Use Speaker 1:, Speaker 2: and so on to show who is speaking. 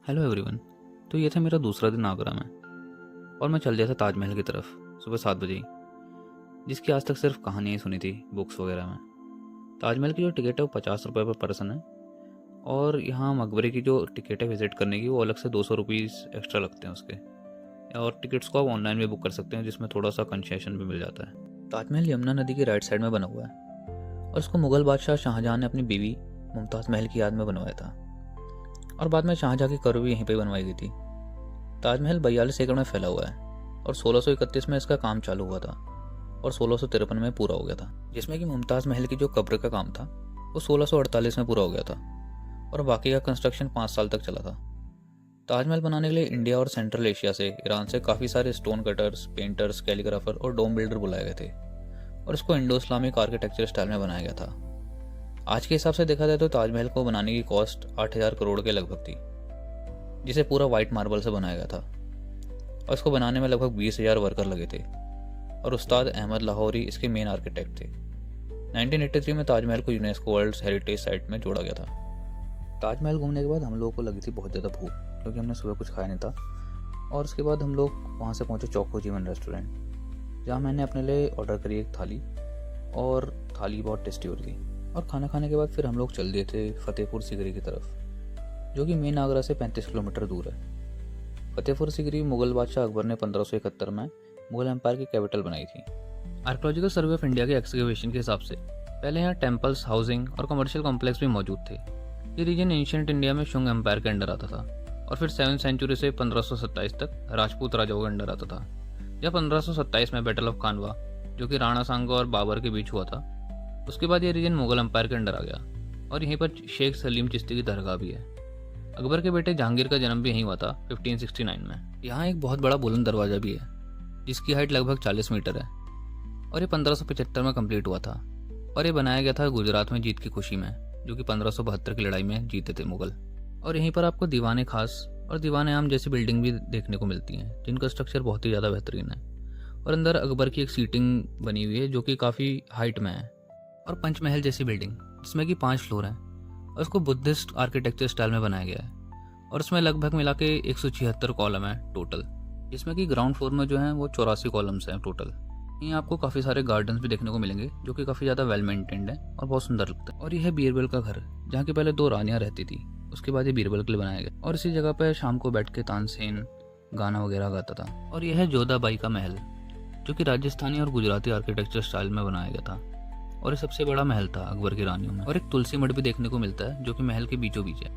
Speaker 1: Hello everyone. तो ये था मेरा दूसरा दिन आगरा में और मैं चल दिया था ताजमहल की तरफ सुबह 7 बजे ही, जिसकी आज तक सिर्फ कहानियाँ ही सुनी थी बुक्स वगैरह में। ताजमहल की जो टिकट है वो 50 रुपये पर पर्सन है, और यहाँ मकबरे की जो टिकट है विज़िट करने की वो अलग से 200 रुपीज़ एक्स्ट्रा लगते हैं उसके। और टिकट्स को आप ऑनलाइन भी बुक कर सकते हैं, जिसमें थोड़ा सा कंसेशन भी मिल जाता है। ताजमहल यमुना नदी की राइट साइड में बना हुआ है और इसको मुग़ल बादशाह शाहजहाँ ने अपनी बीवी मुमताज़ महल की याद में बनवाया था, और बाद में शाहजहाँ की कब्र भी यहीं पे बनवाई गई थी। ताजमहल 42 एकड़ में फैला हुआ है और 1631 में इसका काम चालू हुआ था और 1653 में पूरा हो गया था, जिसमें कि मुमताज़ महल की जो कब्र का काम था वो 1648 में पूरा हो गया था और बाकी का कंस्ट्रक्शन 5 साल तक चला था। ताजमहल बनाने के लिए इंडिया और सेंट्रल एशिया से, ईरान से काफ़ी सारे स्टोन कटर्स, पेंटर्स, कैलीग्राफर और डोम बिल्डर बुलाए गए थे और इसको इंडो इस्लामिक आर्किटेक्चर स्टाइल में बनाया गया था। आज के हिसाब से देखा जाए तो ताजमहल को बनाने की कॉस्ट 8000 करोड़ के लगभग थी, जिसे पूरा वाइट मार्बल से बनाया गया था और इसको बनाने में लगभग 20,000 वर्कर लगे थे और उस्ताद अहमद लाहौरी इसके मेन आर्किटेक्ट थे। 1983 में ताजमहल को यूनेस्को वर्ल्ड हेरिटेज साइट में जोड़ा गया था। ताजमहल घूमने के बाद हम लोगों को लगी थी बहुत ज़्यादा भूख, क्योंकि हमने सुबह कुछ खाया नहीं था। और उसके बाद हम लोग वहाँ से पहुँचे चौको जीवन रेस्टोरेंट, जहाँ मैंने अपने लिए ऑर्डर करी एक थाली, और थाली बहुत टेस्टी हो रही थी। और खाना खाने के बाद फिर हम लोग चल दिए थे फतेहपुर सिकरी की तरफ, जो कि मेन आगरा से 35 किलोमीटर दूर है। फतेहपुर सिकरी मुगल बादशाह अकबर ने 1571 में मुगल एम्पायर की कैपिटल बनाई थी। आर्कियोलॉजिकल सर्वे ऑफ इंडिया के एक्सकेवेशन के हिसाब से पहले यहाँ टेम्पल्स, हाउसिंग और कमर्शियल कॉम्प्लेक्स भी मौजूद थे। ये रीजन एंशिएंट इंडिया में शुंग एम्पायर के अंडर आता था और फिर 7वीं सेंचुरी से 1527 तक राजपूत राजाओं के अंडर आता था। जब 1527 में बैटल ऑफ खानवा, जो कि राणा सांगा और बाबर के बीच हुआ था, उसके बाद ये रीजन मुगल एम्पायर के अंडर आ गया और यहीं पर शेख सलीम चिश्ती की दरगाह भी है। अकबर के बेटे जहांगीर का जन्म भी यहीं हुआ था 1569 में। यहाँ एक बहुत बड़ा बुलंद दरवाज़ा भी है, जिसकी हाइट लगभग 40 मीटर है और ये 1575 में कंप्लीट हुआ था और ये बनाया गया था गुजरात में जीत की खुशी में, जो कि 1572 की लड़ाई में जीते थे मुगल। और यहीं पर आपको दीवाने खास और दीवाने आम जैसी बिल्डिंग भी देखने को मिलती हैं, जिनका स्ट्रक्चर बहुत ही ज़्यादा बेहतरीन है। और अंदर अकबर की एक सीटिंग बनी हुई है, जो कि काफ़ी हाइट में है। और पंचमहल जैसी बिल्डिंग, जिसमें कि 5 फ्लोर हैं और उसको बुद्धिस्ट आर्किटेक्चर स्टाइल में बनाया गया है और उसमें लगभग मिला के 176 कॉलम है टोटल, जिसमें कि ग्राउंड फ्लोर में जो है वो 84 कॉलम्स हैं टोटल। यहाँ आपको काफ़ी सारे गार्डन्स भी देखने को मिलेंगे, जो कि काफ़ी ज़्यादा वेल मेंटेन्ड है और बहुत सुंदर लगता है। और यह है बीरबल का घर, जहाँ की पहले 2 रानियाँ रहती थी, उसके बाद ये बीरबल के लिए बनाया गया और इसी जगह पर शाम को बैठ के तानसेन गाना वगैरह गाता था। और यह है जोधाबाई का महल, जो कि राजस्थानी और गुजराती आर्किटेक्चर स्टाइल में बनाया गया था और ये सबसे बड़ा महल था अकबर की रानियों में। और एक तुलसी मठ भी देखने को मिलता है, जो कि महल के बीचों बीच है।